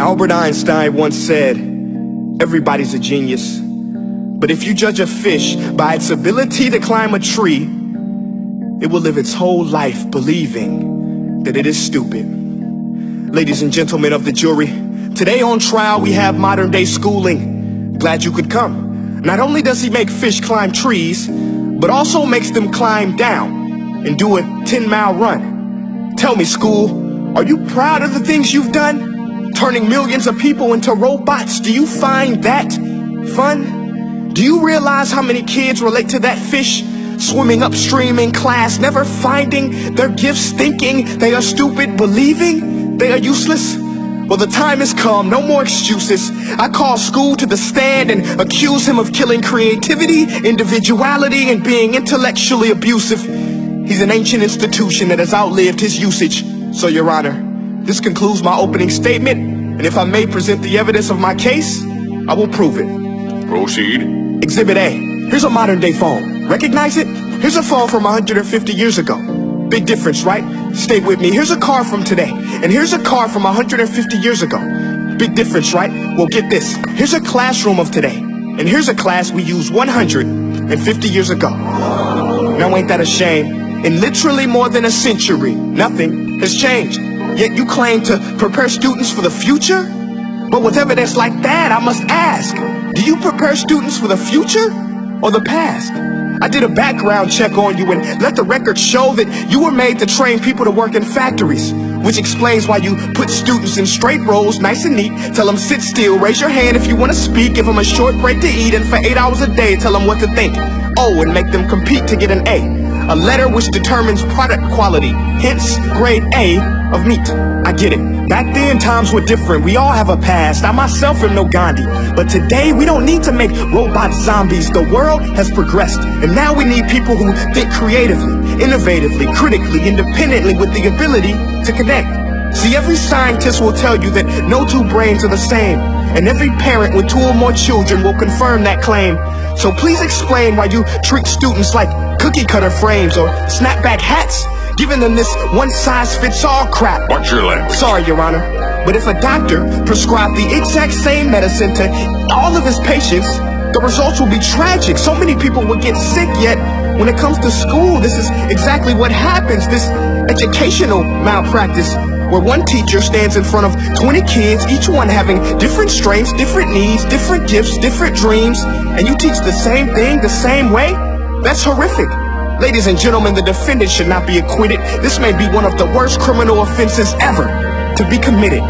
Albert Einstein once said, everybody's a genius. But if you judge a fish by its ability to climb a tree, it will live its whole life believing that it is stupid. Ladies and gentlemen of the jury, today on trial we have modern day schooling. Glad you could come. Not only does he make fish climb trees, but also makes them climb down and do a 10-mile run. Tell me, school, are you proud of the things you've done? Turning millions of people into robots, do you find that fun? Do you realize how many kids relate to that fish swimming upstream in class, never finding their gifts, thinking they are stupid, believing they are useless? Well, the time has come, no more excuses. I call school to the stand and accuse him of killing creativity, individuality, and being intellectually abusive. He's an ancient institution that has outlived his usage. So, Your Honor, this concludes my opening statement, and if I may present the evidence of my case, I will prove it. Proceed. Exhibit A. Here's a modern day phone. Recognize it? Here's a phone from 150 years ago. Big difference, right? Stay with me. Here's a car from today, and here's a car from 150 years ago. Big difference, right? Well, get this. Here's a classroom of today, and here's a class we used 150 years ago. Now, ain't that a shame? In literally more than a century, nothing has changed. Yet you claim to prepare students for the future? But with evidence like that, I must ask, do you prepare students for the future or the past? I did a background check on you and let the record show that you were made to train people to work in factories, which explains why you put students in straight rows, nice and neat, tell them sit still, raise your hand if you want to speak, give them a short break to eat, and for 8 hours a day, tell them what to think. Oh, and make them compete to get an A letter which determines product quality, hence grade A of meat. I get it. Back then, times were different. We all have a past. I myself am no Gandhi. But today, we don't need to make robot zombies. The world has progressed. And now we need people who think creatively, innovatively, critically, independently, with the ability to connect. See, every scientist will tell you that no two brains are the same. And every parent with 2 or more children will confirm that claim. So please explain why you treat students like cookie cutter frames or snapback hats, giving them this one-size-fits-all crap. Watch your language. Sorry, Your Honor, but if a doctor prescribed the exact same medicine to all of his patients, the results will be tragic. So many people will get sick, yet when it comes to school, this is exactly what happens. This educational malpractice, where one teacher stands in front of 20 kids, each one having different strengths, different needs, different gifts, different dreams, and you teach the same thing the same way? That's horrific. Ladies and gentlemen, the defendant should not be acquitted. This may be one of the worst criminal offenses ever to be committed.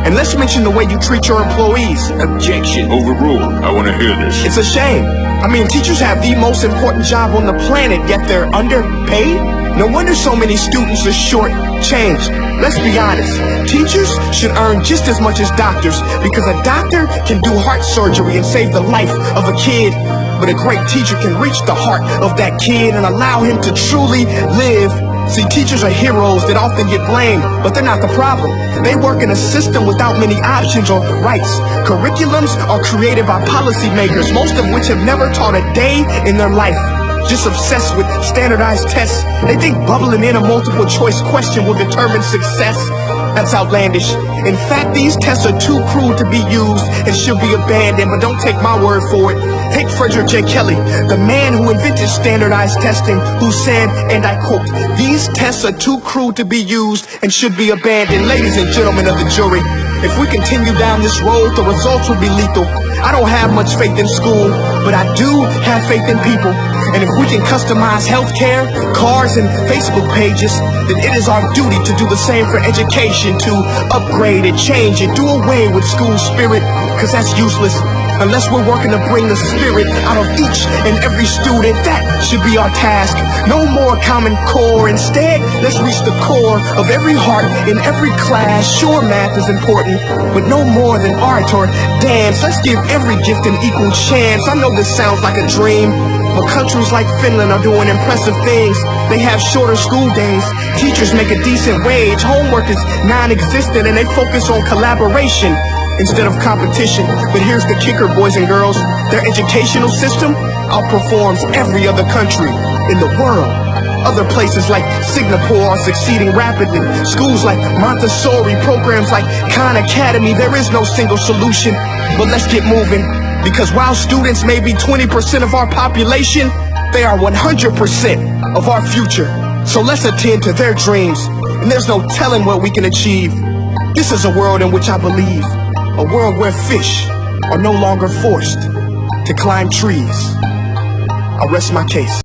And let's mention the way you treat your employees. Objection. Overruled. I want to hear this. It's a shame. I mean, teachers have the most important job on the planet, yet they're underpaid? No wonder so many students are short-changed. Let's be honest. Teachers should earn just as much as doctors, because a doctor can do heart surgery and save the life of a kid. But a great teacher can reach the heart of that kid and allow him to truly live. See, teachers are heroes that often get blamed, but they're not the problem. They work in a system without many options or rights. Curriculums are created by policymakers, most of which have never taught a day in their life. Just obsessed with standardized tests. They think bubbling in a multiple choice question will determine success. That's outlandish. In fact, these tests are too cruel to be used and should be abandoned, but don't take my word for it. Take Frederick J. Kelly, the man who invented standardized testing, who said, and I quote, "These tests are too cruel to be used and should be abandoned." Ladies and gentlemen of the jury, if we continue down this road, the results will be lethal. I don't have much faith in school, but I do have faith in people. And if we can customize healthcare, cars, and Facebook pages, then it is our duty to do the same for education, to upgrade and change and do away with school spirit, because that's useless. Unless we're working to bring the spirit out of each and every student, that should be our task. No more Common Core. Instead, let's reach the core of every heart in every class. Sure, math is important, but no more than art or dance. Let's give every gift an equal chance. I know this sounds like a dream, but countries like Finland are doing impressive things. They have shorter school days. Teachers make a decent wage. Homework is non-existent, and they focus on collaboration instead of competition. But here's the kicker, boys and girls. Their educational system outperforms every other country in the world. Other places like Singapore are succeeding rapidly. Schools like Montessori, programs like Khan Academy, there is no single solution. But let's get moving, because while students may be 20% of our population, they are 100% of our future. So let's attend to their dreams, and there's no telling what we can achieve. This is a world in which I believe, a world where fish are no longer forced to climb trees. I rest my case.